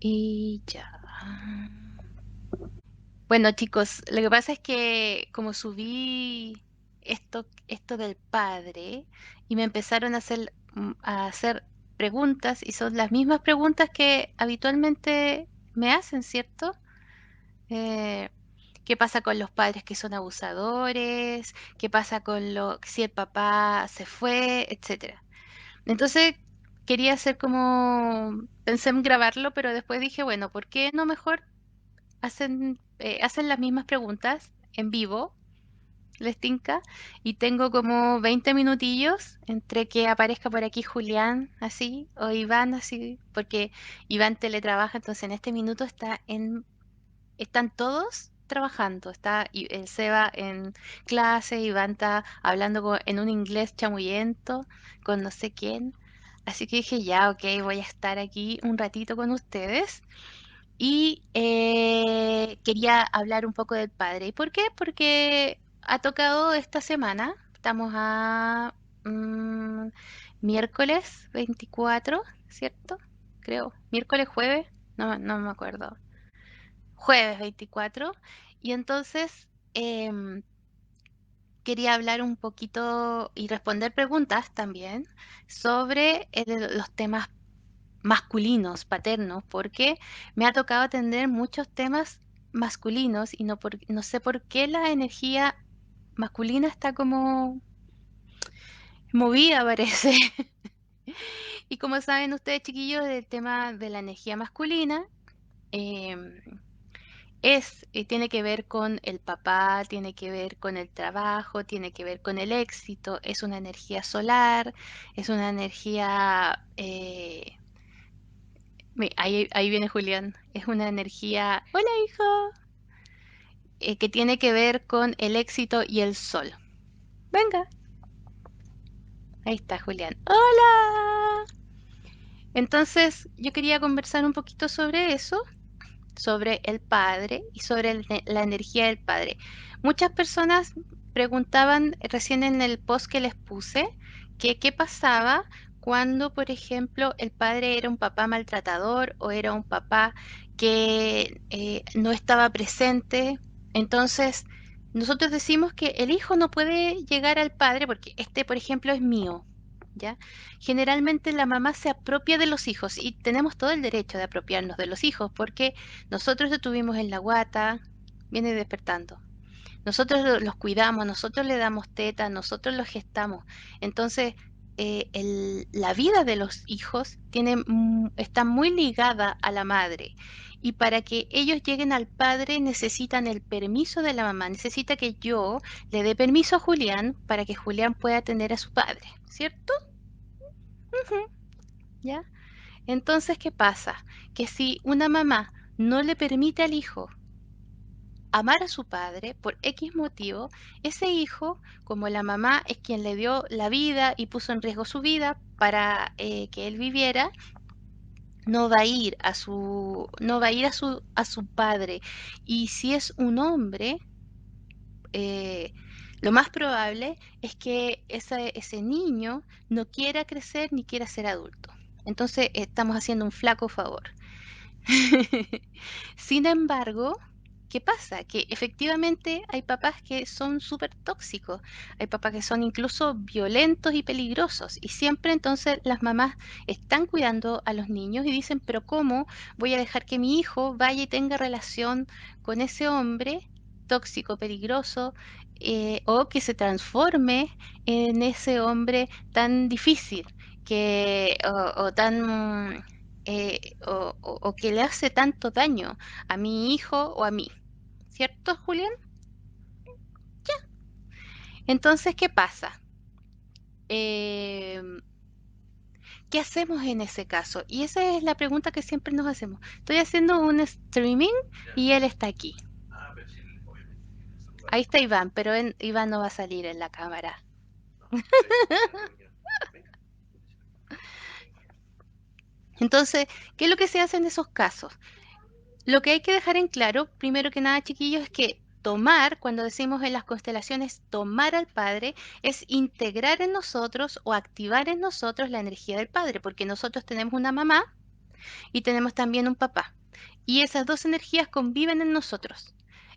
Y ya. Bueno, chicos, lo que pasa es que como subí esto del padre y me empezaron a hacer preguntas y son las mismas preguntas que habitualmente me hacen, ¿cierto? Eh, ¿Qué pasa con los padres que son abusadores? ¿Qué pasa con si el papá se fue, etcétera? Entonces quería hacer pensé en grabarlo, pero después dije, bueno, ¿por qué no mejor hacen las mismas preguntas en vivo, les tinca? Y tengo como 20 minutillos entre que aparezca por aquí Julián, así, o Iván, así, porque Iván teletrabaja, entonces en este minuto están todos trabajando. Está el Seba en clase, Iván está hablando en un inglés chamuyento con no sé quién. Así que dije, ya, ok, voy a estar aquí un ratito con ustedes. Y quería hablar un poco del padre. ¿Y por qué? Porque ha tocado esta semana. Estamos a mm, miércoles 24, ¿cierto? Creo. Miércoles, jueves. No me acuerdo. Jueves 24. Y entonces quería hablar un poquito y responder preguntas también sobre los temas masculinos, paternos, porque me ha tocado atender muchos temas masculinos y no sé por qué la energía masculina está como movida, parece. Y como saben ustedes, chiquillos, el tema de la energía masculina em, tiene que ver con el papá, tiene que ver con el trabajo, tiene que ver con el éxito, es una energía solar, es una energía ahí viene Julián. Es una energía, hola hijo, que tiene que ver con el éxito y el sol. Venga, ahí está Julián. Hola. Entonces, yo quería conversar un poquito sobre eso, sobre el padre y sobre la energía del padre. Muchas personas preguntaban recién en el post que les puse que qué pasaba cuando, por ejemplo, el padre era un papá maltratador o era un papá que no estaba presente. Entonces, nosotros decimos que el hijo no puede llegar al padre porque este, por ejemplo, es mío. ¿Ya? Generalmente la mamá se apropia de los hijos y tenemos todo el derecho de apropiarnos de los hijos porque nosotros lo tuvimos en la guata, viene despertando. Nosotros los cuidamos, nosotros le damos teta, nosotros los gestamos. Entonces, la vida de los hijos está muy ligada a la madre. Y para que ellos lleguen al padre necesitan el permiso de la mamá. Necesita que yo le dé permiso a Julián para que Julián pueda atender a su padre, ¿cierto? Ujú, ¿ya? Entonces, ¿qué pasa? Que si una mamá no le permite al hijo amar a su padre por X motivo, ese hijo, como la mamá es quien le dio la vida y puso en riesgo su vida para que él viviera, no va a ir no va a ir a su padre. Y si es un hombre, eh, lo más probable es que ese niño no quiera crecer ni quiera ser adulto. Entonces estamos haciendo un flaco favor. Sin embargo, ¿qué pasa? Que efectivamente hay papás que son súper tóxicos, hay papás que son incluso violentos y peligrosos, y siempre entonces las mamás están cuidando a los niños y dicen, pero ¿cómo voy a dejar que mi hijo vaya y tenga relación con ese hombre tóxico, peligroso, o que se transforme en ese hombre tan difícil o tan o que le hace tanto daño a mi hijo o a mí? ¿Cierto, Julián? Entonces, ¿qué pasa? Em, ¿Qué hacemos en ese caso? Y esa es la pregunta que siempre nos hacemos. Estoy haciendo un streaming y él está aquí. Ahí está Iván, pero Iván no va a salir en la cámara. Entonces, ¿qué es lo que se hace en esos casos? Lo que hay que dejar en claro, primero que nada, chiquillos, es que tomar, cuando decimos en las constelaciones, tomar al Padre, es integrar en nosotros o activar en nosotros la energía del Padre, porque nosotros tenemos una mamá y tenemos también un papá. Y esas dos energías conviven en nosotros.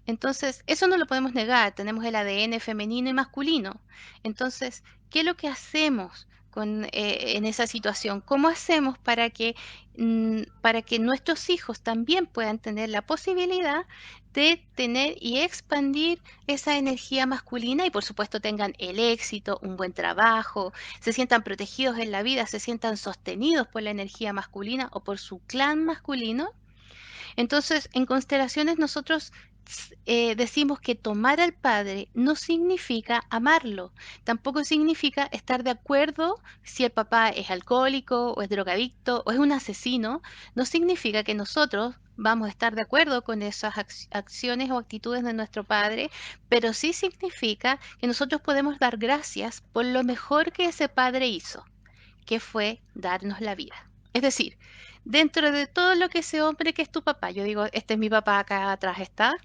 Entonces, eso no lo podemos negar, tenemos el ADN femenino y masculino. Entonces, ¿qué es lo que hacemos en esa situación? ¿Cómo hacemos para que nuestros hijos también puedan tener la posibilidad de tener y expandir esa energía masculina y por supuesto tengan el éxito, un buen trabajo, se sientan protegidos en la vida, se sientan sostenidos por la energía masculina o por su clan masculino? Entonces, en constelaciones nosotros decimos que tomar al padre no significa amarlo, tampoco significa estar de acuerdo si el papá es alcohólico o es drogadicto o es un asesino, no significa que nosotros vamos a estar de acuerdo con esas acciones o actitudes de nuestro padre, pero sí significa que nosotros podemos dar gracias por lo mejor que ese padre hizo, que fue darnos la vida. Es decir, dentro de todo lo que ese hombre que es tu papá, yo digo, este es mi papá, acá atrás está,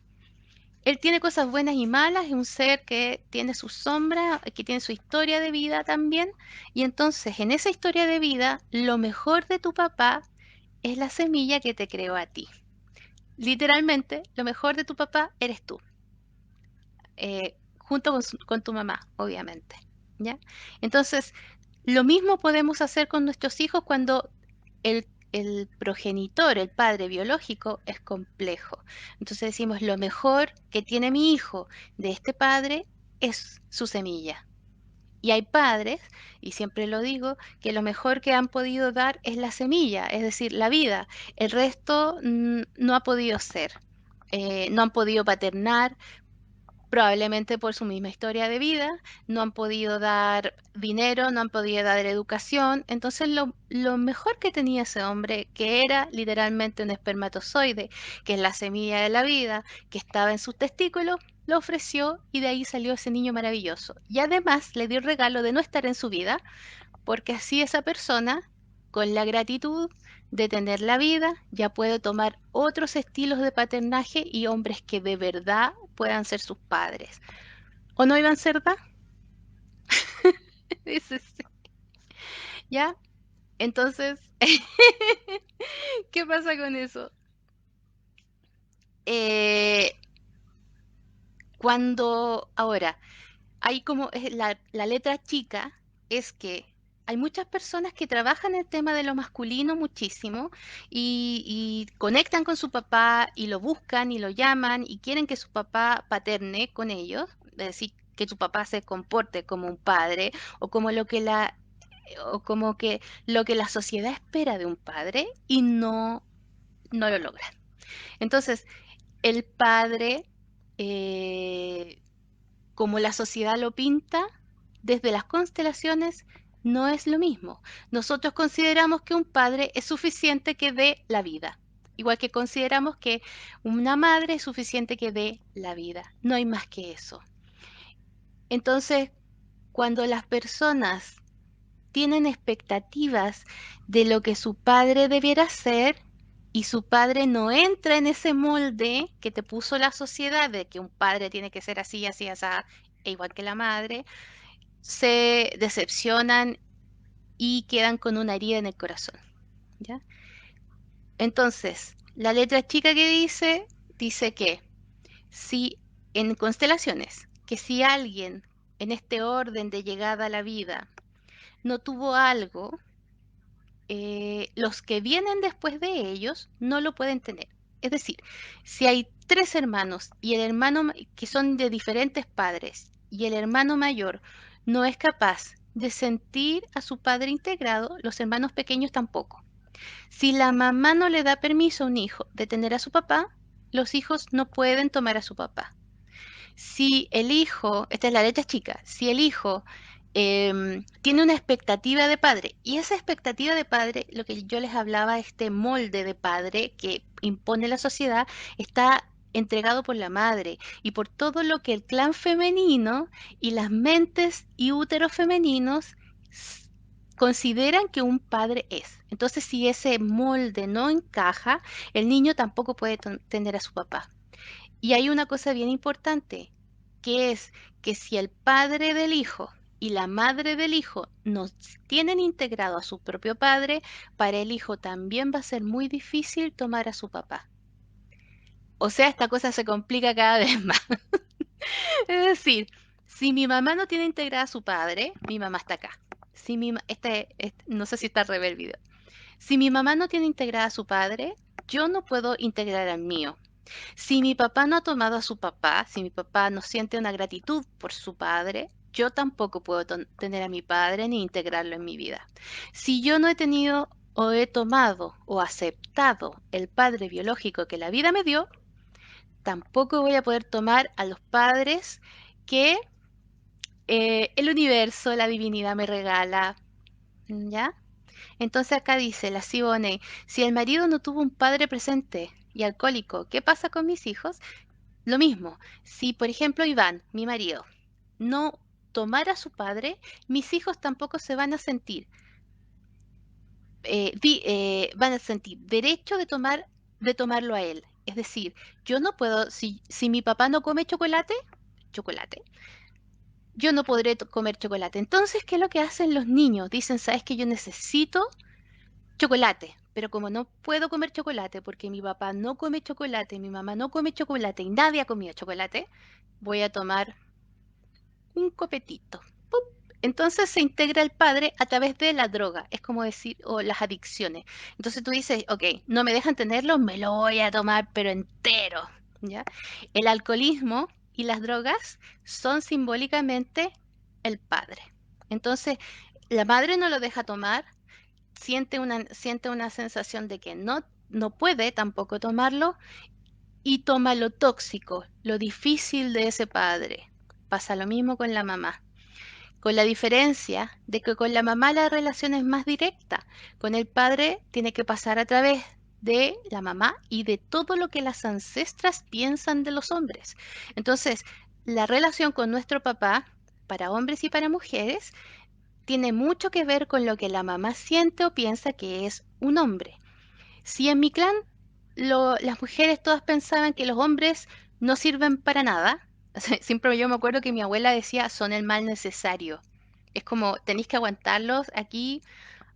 él tiene cosas buenas y malas, es un ser que tiene sus sombras, que tiene su historia de vida también, y entonces en esa historia de vida, lo mejor de tu papá es la semilla que te creó a ti. Literalmente, lo mejor de tu papá eres tú, junto con tu mamá, obviamente. ¿Ya? Entonces, lo mismo podemos hacer con nuestros hijos cuando el progenitor, el padre biológico, es complejo. Entonces decimos, lo mejor que tiene mi hijo de este padre es su semilla. Y hay padres, y siempre lo digo, que lo mejor que han podido dar es la semilla, es decir, la vida. El resto no ha podido ser. No han podido paternar, probablemente por su misma historia de vida, no han podido dar dinero, no han podido dar educación. Entonces lo mejor que tenía ese hombre, que era literalmente un espermatozoide, que es la semilla de la vida, que estaba en sus testículos, lo ofreció y de ahí salió ese niño maravilloso. Y además le dio el regalo de no estar en su vida, porque así esa persona, con la gratitud de tener la vida, ya puede tomar otros estilos de paternaje y hombres que de verdad puedan ser sus padres. ¿O no iban a ser da? Dice sí. ¿Ya? Entonces, ¿qué pasa con eso? Eh, cuando ahora hay como la letra chica, es que hay muchas personas que trabajan el tema de lo masculino muchísimo y conectan con su papá y lo buscan y lo llaman y quieren que su papá paterne con ellos, es decir, que su papá se comporte como un padre o como lo que o como que lo que la sociedad espera de un padre y no lo logran. Entonces, el padre eh, como la sociedad lo pinta, desde las constelaciones, no es lo mismo. Nosotros consideramos que un padre es suficiente que dé la vida, igual que consideramos que una madre es suficiente que dé la vida. No hay más que eso. Entonces, cuando las personas tienen expectativas de lo que su padre debiera ser y su padre no entra en ese molde que te puso la sociedad de que un padre tiene que ser así, así, así, e igual que la madre, se decepcionan y quedan con una herida en el corazón, ¿ya? Entonces, la letra chica que dice que si en constelaciones, que si alguien en este orden de llegada a la vida no tuvo algo, los que vienen después de ellos no lo pueden tener. Es decir, si hay tres hermanos y el que son de diferentes padres y el hermano mayor no es capaz de sentir a su padre integrado, los hermanos pequeños tampoco. Si la mamá no le da permiso a un hijo de tener a su papá, los hijos no pueden tomar a su papá. Si el hijo, esta es la letra chica, si el hijo tiene una expectativa de padre y esa expectativa de padre, lo que yo les hablaba, este molde de padre que impone la sociedad, está entregado por la madre y por todo lo que el clan femenino y las mentes y úteros femeninos consideran que un padre es. Entonces, si ese molde no encaja, el niño tampoco puede tener a su papá. Y hay una cosa bien importante, que es que si el padre del hijo y la madre del hijo no tienen integrado a su propio padre, para el hijo también va a ser muy difícil tomar a su papá. O sea, esta cosa se complica cada vez más. Es decir, si mi mamá no tiene integrada a su padre, mi mamá está acá. Si no sé si está al revés el video. Si mi mamá no tiene integrada a su padre, yo no puedo integrar al mío. Si mi papá no ha tomado a su papá, si mi papá no siente una gratitud por su padre, yo tampoco puedo tener a mi padre ni integrarlo en mi vida. Si yo no he tenido o he tomado o aceptado el padre biológico que la vida me dio, tampoco voy a poder tomar a los padres que el universo, la divinidad me regala. ¿Ya? Entonces acá dice la Siboney, si el marido no tuvo un padre presente y alcohólico, ¿qué pasa con mis hijos? Lo mismo, si por ejemplo Iván, mi marido, no tomara a su padre, mis hijos tampoco se van a sentir, van a sentir derecho de tomarlo a él. Es decir, yo no puedo, si mi papá no come chocolate, chocolate, yo no podré comer chocolate. Entonces, ¿qué es lo que hacen los niños? Dicen, ¿sabes que yo necesito chocolate? Pero como no puedo comer chocolate porque mi papá no come chocolate, mi mamá no come chocolate y nadie ha comido chocolate, voy a tomar un copetito. ¡Pup! Entonces se integra el padre a través de la droga, es como decir, o las adicciones. Entonces tú dices, ok, no me dejan tenerlo, me lo voy a tomar, pero entero. ¿Ya? El alcoholismo y las drogas son simbólicamente el padre. Entonces, la madre no lo deja tomar, siente una sensación de que no puede tampoco tomarlo y toma lo tóxico, lo difícil de ese padre. Pasa lo mismo con la mamá, con la diferencia de que con la mamá la relación es más directa, con el padre tiene que pasar a través de la mamá y de todo lo que las ancestras piensan de los hombres. Entonces, la relación con nuestro papá, para hombres y para mujeres, tiene mucho que ver con lo que la mamá siente o piensa que es un hombre. Si en mi clan las mujeres todas pensaban que los hombres no sirven para nada, siempre yo me acuerdo que mi abuela decía, son el mal necesario. Es como, tenéis que aguantarlos aquí,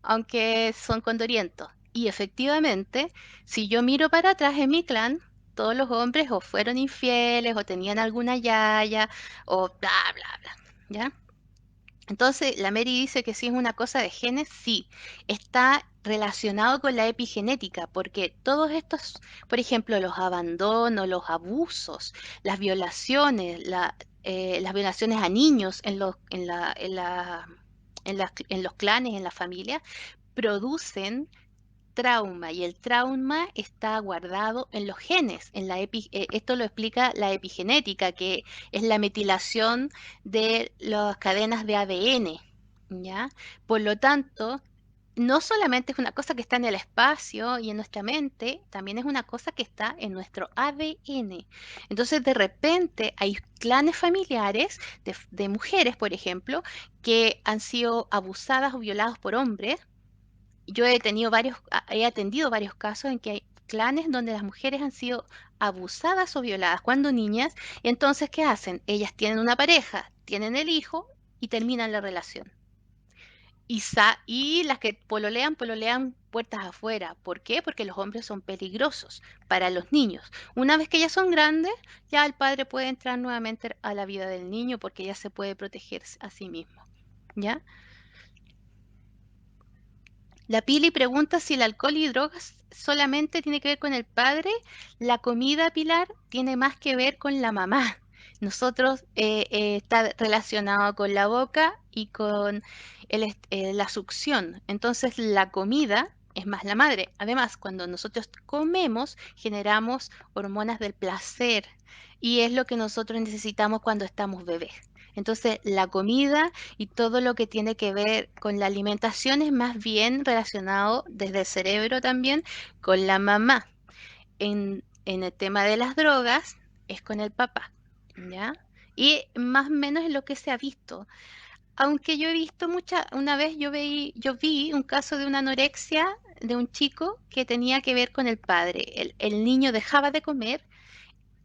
aunque son condorientos. Y efectivamente, si yo miro para atrás en mi clan, todos los hombres o fueron infieles o tenían alguna yaya o bla, bla, bla. ¿Ya? Entonces, la Mary dice que sí es una cosa de genes, sí, está relacionado con la epigenética, porque todos estos, por ejemplo, los abandonos, los abusos, las violaciones, las violaciones a niños en los clanes, en la familia, producen trauma y el trauma está guardado en los genes. Esto lo explica la epigenética, que es la metilación de las cadenas de ADN, ¿ya? Por lo tanto, no solamente es una cosa que está en el espacio y en nuestra mente, también es una cosa que está en nuestro ADN. Entonces, de repente, hay clanes familiares de mujeres, por ejemplo, que han sido abusadas o violadas por hombres. Yo he atendido varios casos en que hay clanes donde las mujeres han sido abusadas o violadas cuando niñas, y entonces, ¿qué hacen? Ellas tienen una pareja, tienen el hijo y terminan la relación. Y las que pololean, pololean puertas afuera. ¿Por qué? Porque los hombres son peligrosos para los niños. Una vez que ya son grandes, ya el padre puede entrar nuevamente a la vida del niño porque ya se puede proteger a sí mismo. ¿Ya? La Pili pregunta si el alcohol y drogas solamente tiene que ver con el padre. La comida, Pilar, tiene más que ver con la mamá. Nosotros está relacionado con la boca y con la succión. Entonces la comida es más la madre. Además, cuando nosotros comemos, generamos hormonas del placer y es lo que nosotros necesitamos cuando estamos bebés. Entonces, la comida y todo lo que tiene que ver con la alimentación es más bien relacionado desde el cerebro también con la mamá. En el tema de las drogas es con el papá, ¿ya? Y más o menos es lo que se ha visto. Aunque yo he visto una vez yo vi un caso de una anorexia de un chico que tenía que ver con el padre. El niño dejaba de comer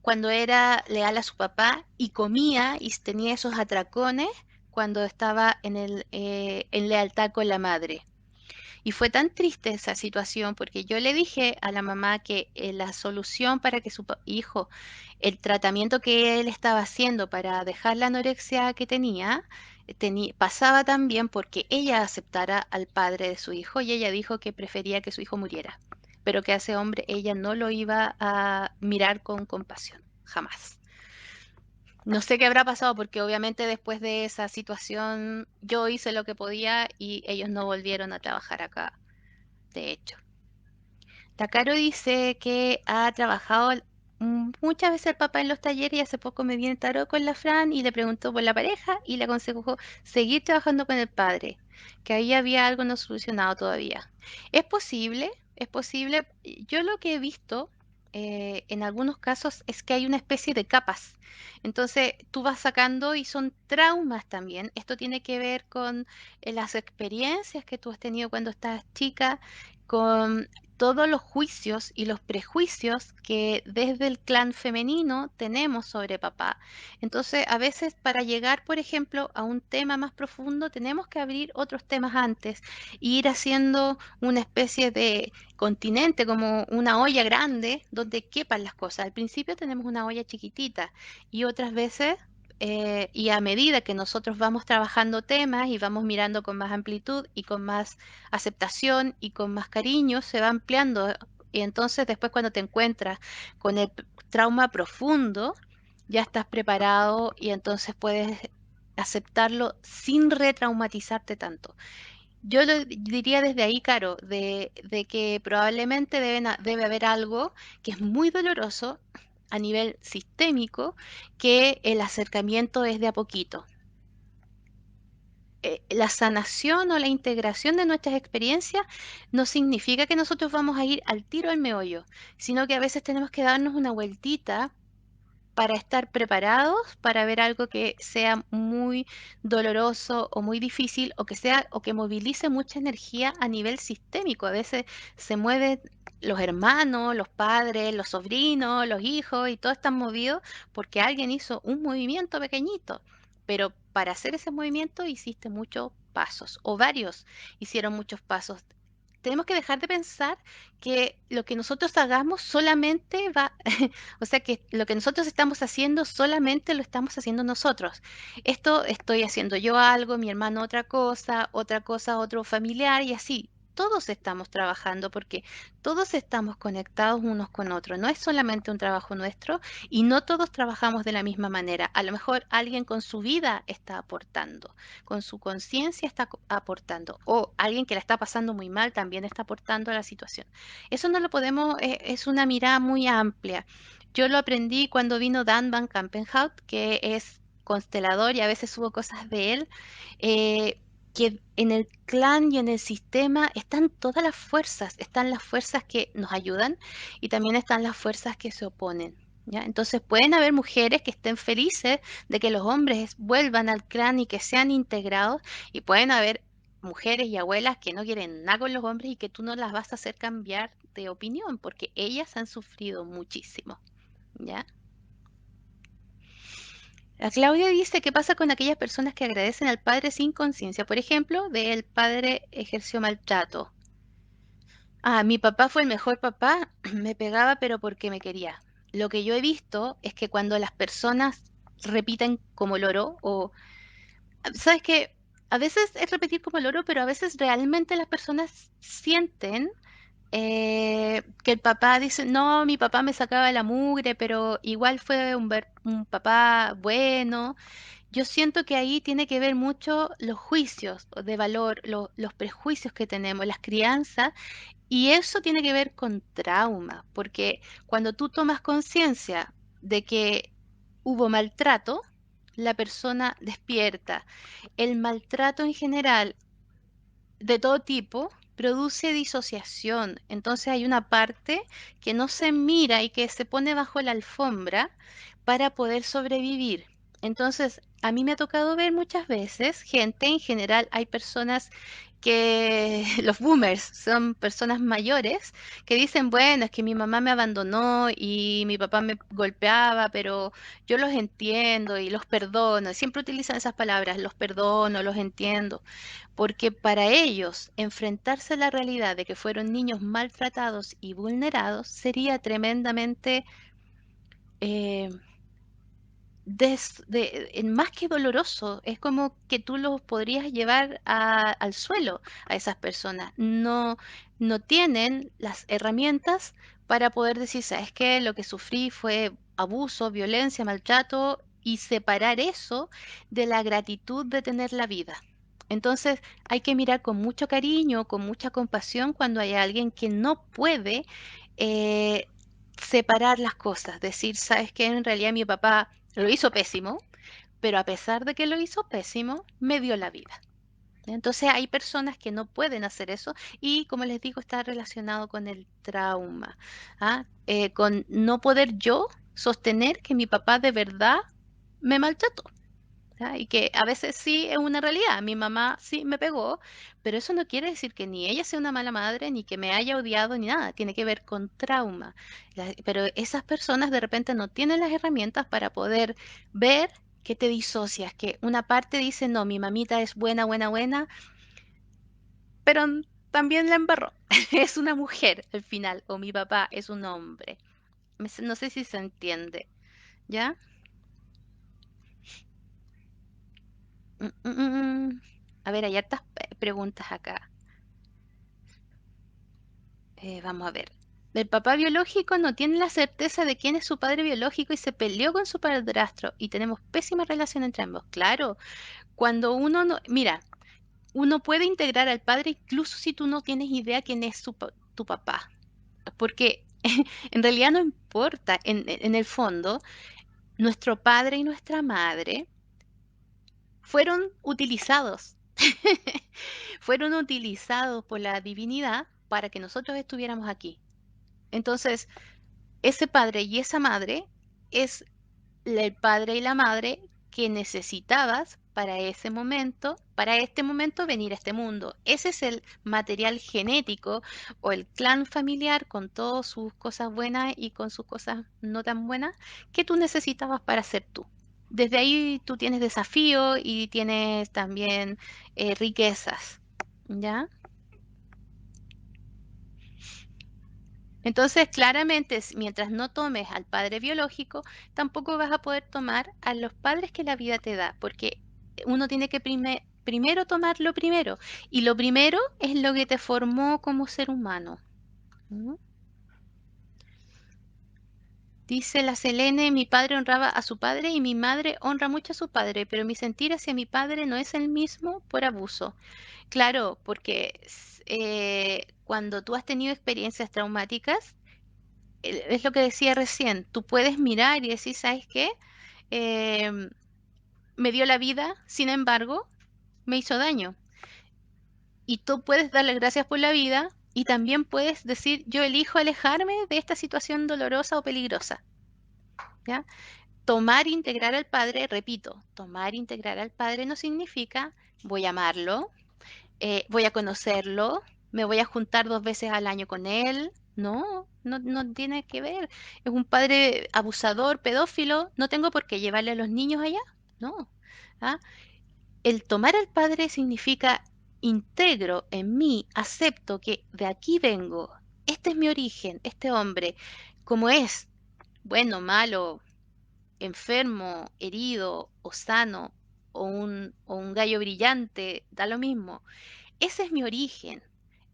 cuando era leal a su papá y comía y tenía esos atracones cuando estaba en lealtad con la madre. Y fue tan triste esa situación porque yo le dije a la mamá que la solución para que su hijo, el tratamiento que él estaba haciendo para dejar la anorexia que tenía, pasaba también porque ella aceptara al padre de su hijo y ella dijo que prefería que su hijo muriera, pero que a ese hombre ella no lo iba a mirar con compasión, jamás. No sé qué habrá pasado porque obviamente después de esa situación yo hice lo que podía y ellos no volvieron a trabajar acá, de hecho. Takaro dice que ha trabajado muchas veces el papá en los talleres y hace poco me viene Taro con la Fran y le preguntó por la pareja y le aconsejó seguir trabajando con el padre, que ahí había algo no solucionado todavía. Es posible, es posible. Yo lo que he visto en algunos casos es que hay una especie de capas. Entonces tú vas sacando y son traumas también. Esto tiene que ver con las experiencias que tú has tenido cuando estás chica, con todos los juicios y los prejuicios que desde el clan femenino tenemos sobre papá. Entonces, a veces para llegar, por ejemplo, a un tema más profundo, tenemos que abrir otros temas antes e ir haciendo una especie de continente, como una olla grande donde quepan las cosas. Al principio tenemos una olla chiquitita y otras veces y a medida que nosotros vamos trabajando temas y vamos mirando con más amplitud y con más aceptación y con más cariño, se va ampliando. Y entonces después cuando te encuentras con el trauma profundo, ya estás preparado y entonces puedes aceptarlo sin retraumatizarte tanto. Yo lo diría desde ahí, Caro, de que probablemente debe haber algo que es muy doloroso a nivel sistémico, que el acercamiento es de a poquito. La sanación o la integración de nuestras experiencias no significa que nosotros vamos a ir al tiro al meollo, sino que a veces tenemos que darnos una vueltita para estar preparados para ver algo que sea muy doloroso o muy difícil o que sea o que movilice mucha energía a nivel sistémico. A veces se mueven los hermanos, los padres, los sobrinos, los hijos y todos están movidos porque alguien hizo un movimiento pequeñito. Pero para hacer ese movimiento hiciste muchos pasos o varios hicieron muchos pasos. Tenemos que dejar de pensar que lo que nosotros hagamos solamente va, o sea que lo que nosotros estamos haciendo solamente lo estamos haciendo nosotros. Esto estoy haciendo yo algo, mi hermano otra cosa, otro familiar y así. Todos estamos trabajando porque todos estamos conectados unos con otros. No es solamente un trabajo nuestro y no todos trabajamos de la misma manera. A lo mejor alguien con su vida está aportando, con su conciencia está aportando o alguien que la está pasando muy mal también está aportando a la situación. Eso no lo podemos, es una mirada muy amplia. Yo lo aprendí cuando vino Dan Van Kampenhout, que es constelador y a veces subo cosas de él, eh, que en el clan y en el sistema están las fuerzas que nos ayudan y también están las fuerzas que se oponen. ¿Ya? Entonces pueden haber mujeres que estén felices de que los hombres vuelvan al clan y que sean integrados y pueden haber mujeres y abuelas que no quieren nada con los hombres y que tú no las vas a hacer cambiar de opinión porque ellas han sufrido muchísimo. ¿Ya? La Claudia dice qué pasa con aquellas personas que agradecen al padre sin conciencia. Por ejemplo, de el padre ejerció maltrato. Ah, mi papá fue el mejor papá, me pegaba pero porque me quería. Lo que yo he visto es que cuando las personas repiten como loro o, ¿sabes qué? A veces es repetir como loro, pero a veces realmente las personas sienten que el papá dice, no, mi papá me sacaba la mugre, pero igual fue un papá bueno. Yo siento que ahí tiene que ver mucho los juicios de valor, los prejuicios que tenemos, las crianzas, y eso tiene que ver con trauma, porque cuando tú tomas conciencia de que hubo maltrato, la persona despierta. El maltrato en general de todo tipo produce disociación. Entonces hay una parte que no se mira y que se pone bajo la alfombra para poder sobrevivir. Entonces, a mí me ha tocado ver muchas veces gente, en general hay personas que los boomers son personas mayores que dicen, bueno, es que mi mamá me abandonó y mi papá me golpeaba, pero yo los entiendo y los perdono. Siempre utilizan esas palabras, los perdono, los entiendo, porque para ellos enfrentarse a la realidad de que fueron niños maltratados y vulnerados sería tremendamente eh, más que doloroso, es como que tú los podrías llevar al suelo a esas personas. No, no tienen las herramientas para poder decir, ¿sabes qué? Lo que sufrí fue abuso, violencia, maltrato y separar eso de la gratitud de tener la vida. Entonces hay que mirar con mucho cariño, con mucha compasión cuando hay alguien que no puede eh, separar las cosas, decir, ¿sabes qué? En realidad mi papá lo hizo pésimo, pero a pesar de que lo hizo pésimo, me dio la vida. Entonces hay personas que no pueden hacer eso y como les digo, está relacionado con el trauma, ¿ah? Con no poder yo sostener que mi papá de verdad me maltrató. ¿Ya? Y que a veces sí es una realidad. Mi mamá sí me pegó, pero eso no quiere decir que ni ella sea una mala madre, ni que me haya odiado, ni nada. Tiene que ver con trauma. Pero esas personas de repente no tienen las herramientas para poder ver que te disocias, que una parte dice, no, mi mamita es buena, buena, buena, pero también la embarró. Es una mujer al final, o mi papá es un hombre. No sé si se entiende, ¿ya? Mm, mm, mm. A ver, hay hartas preguntas acá. Vamos a ver. El papá biológico no tiene la certeza de quién es su padre biológico y se peleó con su padrastro y tenemos pésima relación entre ambos. Claro, cuando uno no, mira, uno puede integrar al padre incluso si tú no tienes idea quién es tu papá, porque en realidad no importa, en el fondo, nuestro padre y nuestra madre fueron utilizados, fueron utilizados por la divinidad para que nosotros estuviéramos aquí. Entonces, ese padre y esa madre es el padre y la madre que necesitabas para ese momento, para este momento venir a este mundo. Ese es el material genético o el clan familiar con todas sus cosas buenas y con sus cosas no tan buenas que tú necesitabas para ser tú. Desde ahí tú tienes desafío y tienes también riquezas, ¿ya? Entonces, claramente, mientras no tomes al padre biológico, tampoco vas a poder tomar a los padres que la vida te da, porque uno tiene que primero tomar lo primero, y lo primero es lo que te formó como ser humano. ¿Mm? Dice la Selene, mi padre honraba a su padre y mi madre honra mucho a su padre, pero mi sentir hacia mi padre no es el mismo por abuso. Claro, porque cuando tú has tenido experiencias traumáticas, es lo que decía recién, tú puedes mirar y decir, ¿sabes qué? Em, Me dio la vida, sin embargo, me hizo daño. Y tú puedes darle gracias por la vida y también puedes decir, yo elijo alejarme de esta situación dolorosa o peligrosa. ¿Ya? Tomar, integrar al Padre, repito, tomar, integrar al Padre no significa voy a amarlo, voy a conocerlo, me voy a juntar 2 veces al año con él. No, no, no tiene que ver. Es un padre abusador, pedófilo, no tengo por qué llevarle a los niños allá. No. ¿Ah? El tomar al padre significa integro en mí, acepto que de aquí vengo. Este es mi origen, este hombre, como es, bueno, malo, enfermo, herido o sano, o un gallo brillante, da lo mismo. Ese es mi origen.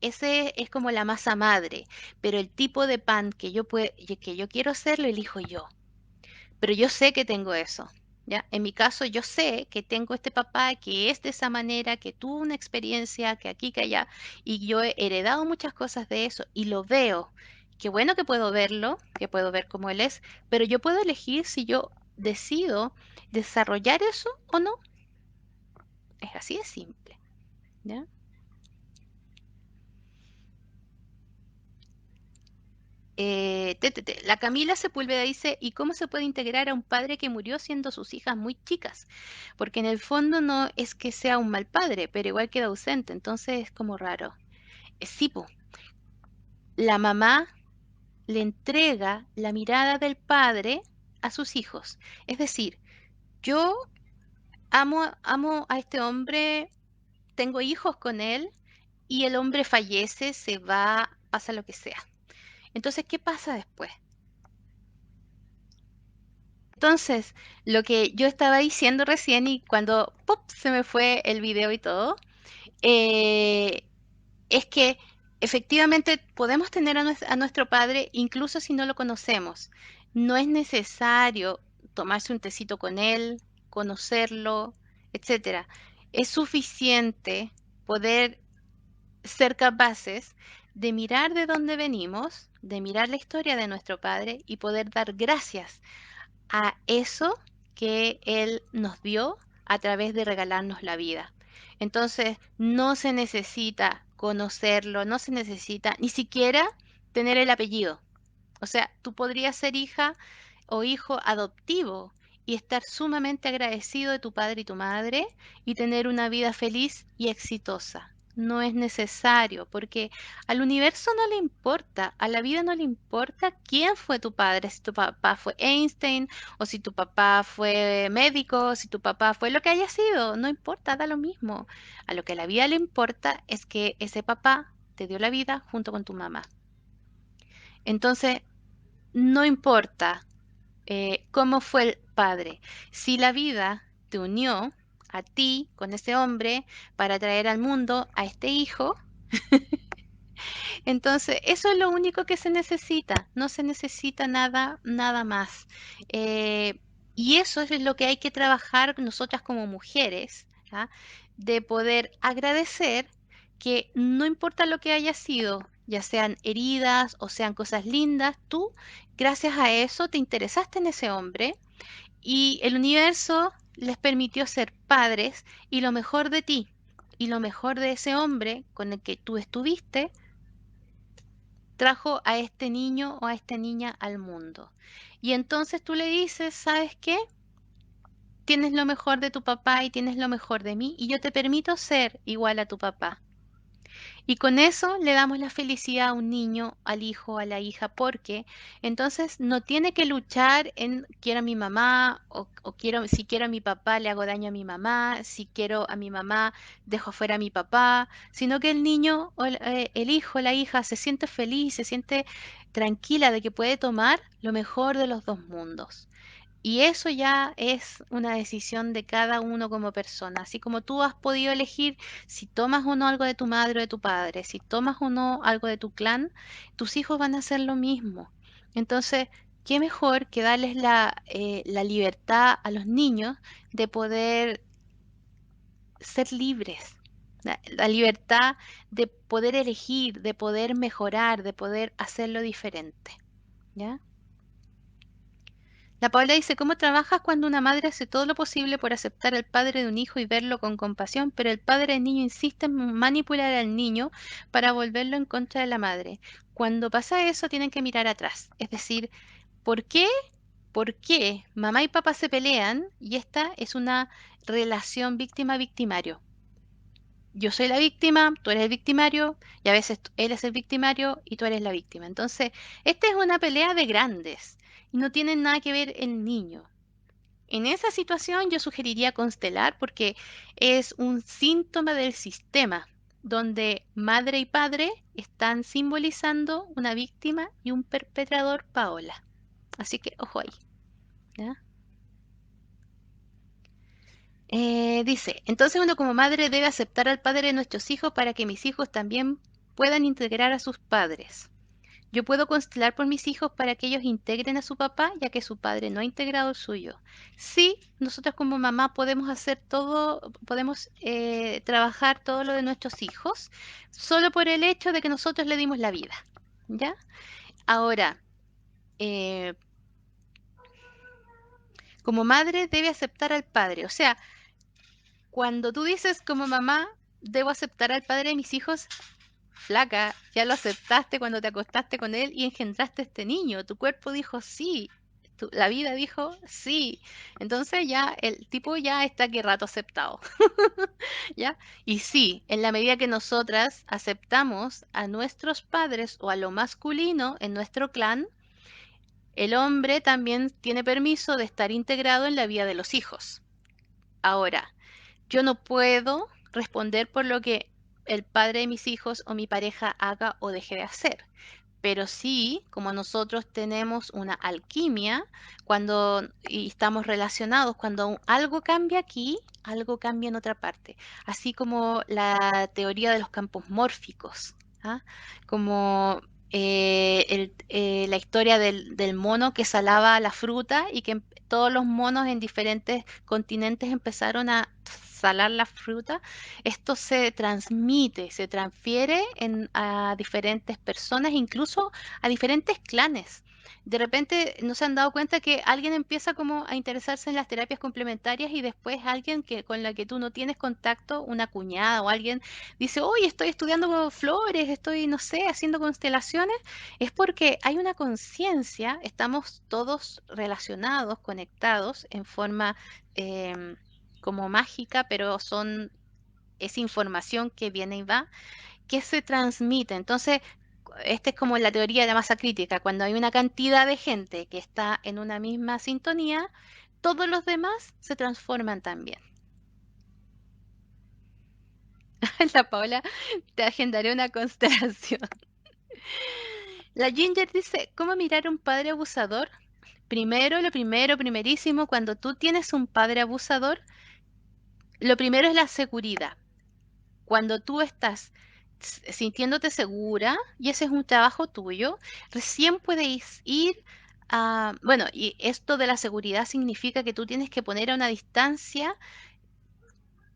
Ese es como la masa madre, pero el tipo de pan que yo quiero hacer lo elijo yo. Pero yo sé que tengo eso, ¿ya? En mi caso, yo sé que tengo este papá que es de esa manera, que tuvo una experiencia, que aquí, que allá, y yo he heredado muchas cosas de eso y lo veo. Qué bueno que puedo verlo, que puedo ver cómo él es, pero yo puedo elegir si yo decido desarrollar eso o no. Es así de simple, ¿ya? La Camila Sepúlveda dice, ¿y cómo se puede integrar a un padre que murió siendo sus hijas muy chicas? Porque en el fondo no es que sea un mal padre, pero igual queda ausente, entonces es como raro. Sí, po, la mamá le entrega la mirada del padre a sus hijos. Es decir, yo amo a este hombre, tengo hijos con él y el hombre fallece, se va, pasa lo que sea. Entonces, ¿qué pasa después? Entonces, lo que yo estaba diciendo recién y cuando ¡pop! Se me fue el video y todo, eh, es que efectivamente podemos tener a nuestro padre incluso si no lo conocemos. No es necesario tomarse un tecito con él, conocerlo, etcétera. Es suficiente poder ser capaces de mirar de dónde venimos, de mirar la historia de nuestro padre y poder dar gracias a eso que Él nos dio a través de regalarnos la vida. Entonces, no se necesita conocerlo, no se necesita ni siquiera tener el apellido. O sea, tú podrías ser hija o hijo adoptivo y estar sumamente agradecido de tu padre y tu madre y tener una vida feliz y exitosa. No es necesario, porque al universo no le importa, a la vida no le importa quién fue tu padre, si tu papá fue Einstein o si tu papá fue médico, si tu papá fue lo que haya sido, no importa, da lo mismo. A lo que a la vida le importa es que ese papá te dio la vida junto con tu mamá. Entonces, no importa cómo fue el padre. Si la vida te unió a ti con ese hombre para traer al mundo a este hijo, entonces eso es lo único que se necesita. No se necesita nada, nada más. Eh, y eso es lo que hay que trabajar nosotras como mujeres, ¿ya? De poder agradecer que no importa lo que haya sido, ya sean heridas o sean cosas lindas, tú, gracias a eso, te interesaste en ese hombre y el universo les permitió ser padres y lo mejor de ti y lo mejor de ese hombre con el que tú estuviste trajo a este niño o a esta niña al mundo. Y entonces tú le dices, ¿sabes qué? Tienes lo mejor de tu papá y tienes lo mejor de mí y yo te permito ser igual a tu papá. Y con eso le damos la felicidad a un niño, al hijo, a la hija, porque entonces no tiene que luchar en quiero a mi mamá o quiero, si quiero a mi papá le hago daño a mi mamá, si quiero a mi mamá dejo fuera a mi papá, sino que el niño o el hijo, la hija se siente feliz, se siente tranquila de que puede tomar lo mejor de los dos mundos. Y eso ya es una decisión de cada uno como persona. Así como tú has podido elegir si tomas o no algo de tu madre o de tu padre, si tomas o no algo de tu clan, tus hijos van a hacer lo mismo. Entonces, ¿qué mejor que darles la libertad a los niños de poder ser libres? La libertad de poder elegir, de poder mejorar, de poder hacerlo diferente. ¿Ya? La Paula dice, ¿cómo trabajas cuando una madre hace todo lo posible por aceptar al padre de un hijo y verlo con compasión, pero el padre del niño insiste en manipular al niño para volverlo en contra de la madre? Cuando pasa eso, tienen que mirar atrás. Es decir, ¿por qué? ¿Por qué mamá y papá se pelean? Y esta es una relación víctima-victimario. Yo soy la víctima, tú eres el victimario, y a veces él es el victimario y tú eres la víctima. Entonces, esta es una pelea de grandes y no tiene nada que ver el niño. En esa situación yo sugeriría constelar porque es un síntoma del sistema donde madre y padre están simbolizando una víctima y un perpetrador, Paola. Así que ojo ahí. ¿Ya? Dice, entonces uno como madre debe aceptar al padre de nuestros hijos para que mis hijos también puedan integrar a sus padres. Yo puedo constelar por mis hijos para que ellos integren a su papá, ya que su padre no ha integrado el suyo. Sí, nosotros como mamá podemos hacer todo, podemos trabajar todo lo de nuestros hijos, solo por el hecho de que nosotros le dimos la vida. ¿Ya? Ahora, eh, como madre debe aceptar al padre. O sea, cuando tú dices como mamá, debo aceptar al padre de mis hijos, flaca, ya lo aceptaste cuando te acostaste con él y engendraste este niño. Tu cuerpo dijo sí, la vida dijo sí. Entonces ya el tipo ya está aquí rato aceptado. ¿Ya? Y sí, en la medida que nosotras aceptamos a nuestros padres o a lo masculino en nuestro clan, el hombre también tiene permiso de estar integrado en la vida de los hijos. Ahora, yo no puedo responder por lo que el padre de mis hijos o mi pareja haga o deje de hacer. Pero sí, como nosotros tenemos una alquimia, cuando y estamos relacionados, cuando algo cambia aquí, algo cambia en otra parte. Así como la teoría de los campos mórficos, ¿ah? Como la historia del mono que salaba la fruta y que todos los monos en diferentes continentes empezaron a salar la fruta. Esto se transmite, se transfiere a diferentes personas, incluso a diferentes clanes. De repente no se han dado cuenta que alguien empieza como a interesarse en las terapias complementarias y después alguien con la que tú no tienes contacto, una cuñada o alguien dice, oye, estoy estudiando flores, estoy, no sé, haciendo constelaciones. Es porque hay una conciencia, estamos todos relacionados, conectados en forma como mágica, pero es información que viene y va, que se transmite. Entonces, esta es como la teoría de la masa crítica. Cuando hay una cantidad de gente que está en una misma sintonía, todos los demás se transforman también. La Paola, te agendaré una constelación. La Ginger dice, ¿cómo mirar a un padre abusador? Primero, primerísimo, cuando tú tienes un padre abusador, lo primero es la seguridad. Cuando tú estás sintiéndote segura, y ese es un trabajo tuyo, recién puedes ir a, bueno, y esto de la seguridad significa que tú tienes que poner a una distancia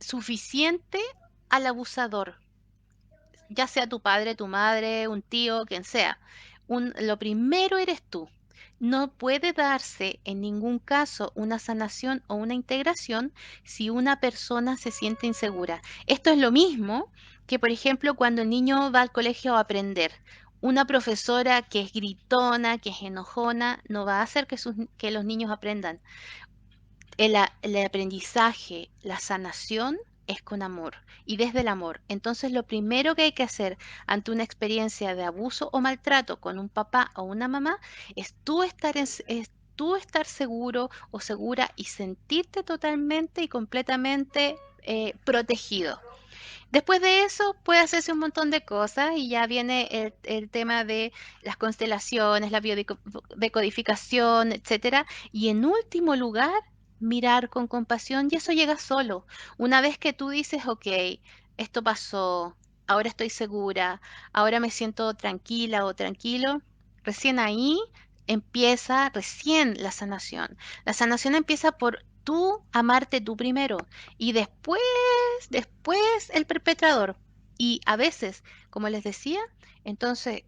suficiente al abusador, ya sea tu padre, tu madre, un tío, quien sea. Lo primero eres tú. No puede darse en ningún caso una sanación o una integración si una persona se siente insegura. Esto es lo mismo que, por ejemplo, cuando el niño va al colegio a aprender. Una profesora que es gritona, que es enojona, no va a hacer que los niños aprendan. El aprendizaje, la sanación es con amor y desde el amor. Entonces, lo primero que hay que hacer ante una experiencia de abuso o maltrato con un papá o una mamá es tú estar seguro o segura y sentirte totalmente y completamente protegido. Después de eso puede hacerse un montón de cosas y ya viene el tema de las constelaciones, la biodecodificación, etcétera. Y en último lugar, mirar con compasión y eso llega solo. Una vez que tú dices, ok, esto pasó, ahora estoy segura, ahora me siento tranquila o tranquilo, recién ahí empieza recién la sanación. La sanación empieza por tú amarte tú primero y después el perpetrador. Y a veces, como les decía, entonces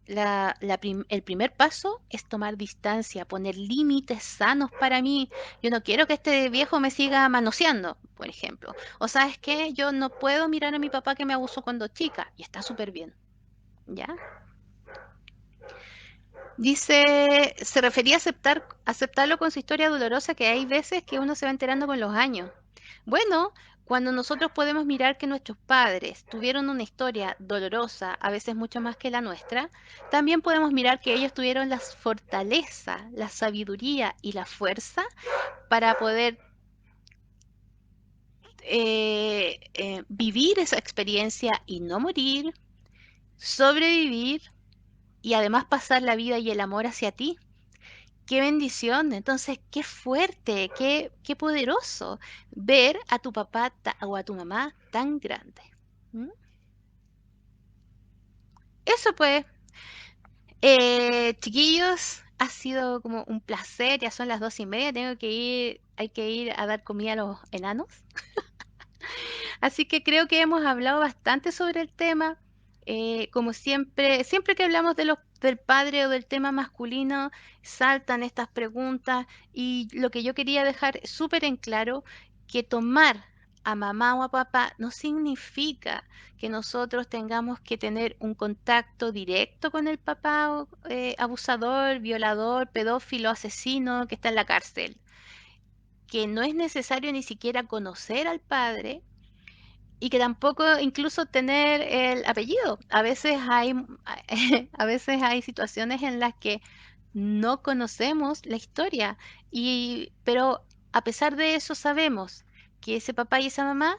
el primer paso es tomar distancia, poner límites sanos para mí. Yo no quiero que este viejo me siga manoseando, por ejemplo. O sabes qué, yo no puedo mirar a mi papá que me abusó cuando chica y está súper bien. ¿Ya? Dice, se refería a aceptarlo con su historia dolorosa, que hay veces que uno se va enterando con los años. Bueno, cuando nosotros podemos mirar que nuestros padres tuvieron una historia dolorosa, a veces mucho más que la nuestra, también podemos mirar que ellos tuvieron la fortaleza, la sabiduría y la fuerza para poder vivir esa experiencia y no morir, sobrevivir y además pasar la vida y el amor hacia ti. Qué bendición, entonces qué fuerte, qué poderoso ver a tu papá o a tu mamá tan grande. ¿Mm? Eso pues, chiquillos, ha sido como un placer, ya son las 2:30, hay que ir a dar comida a los enanos. Así que creo que hemos hablado bastante sobre el tema. Como siempre, siempre que hablamos del padre o del tema masculino, saltan estas preguntas y lo que yo quería dejar súper en claro, que tomar a mamá o a papá no significa que nosotros tengamos que tener un contacto directo con el papá abusador, violador, pedófilo, asesino que está en la cárcel. Que no es necesario ni siquiera conocer al padre y que tampoco incluso tener el apellido. A veces hay situaciones en las que no conocemos la historia, pero a pesar de eso sabemos que ese papá y esa mamá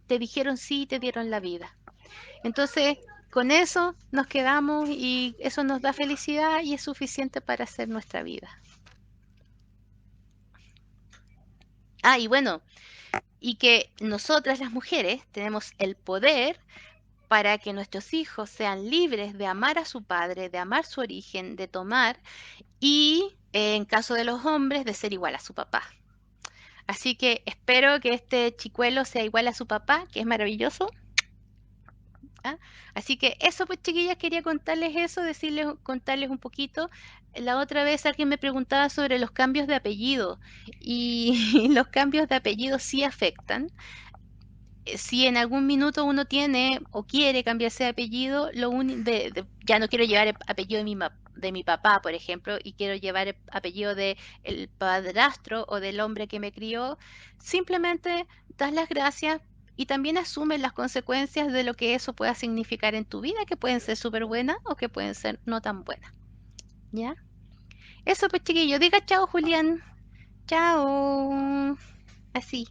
te dijeron sí y te dieron la vida. Entonces, con eso nos quedamos y eso nos da felicidad y es suficiente para hacer nuestra vida. Ah, y bueno, y que nosotras las mujeres tenemos el poder para que nuestros hijos sean libres de amar a su padre, de amar su origen, de tomar y, en caso de los hombres, de ser igual a su papá. Así que espero que este chicuelo sea igual a su papá, que es maravilloso. ¿Ah? Así que eso, pues chiquillas, quería contarles eso, contarles un poquito. La otra vez alguien me preguntaba sobre los cambios de apellido y los cambios de apellido sí afectan. Si en algún minuto uno tiene o quiere cambiarse de apellido, ya no quiero llevar el apellido de mi papá, por ejemplo, y quiero llevar el apellido de el padrastro o del hombre que me crió, simplemente das las gracias y también asumes las consecuencias de lo que eso pueda significar en tu vida, que pueden ser súper buenas o que pueden ser no tan buenas. ¿Ya? Eso pues chiquillo, diga chao Julián. Chao. Así.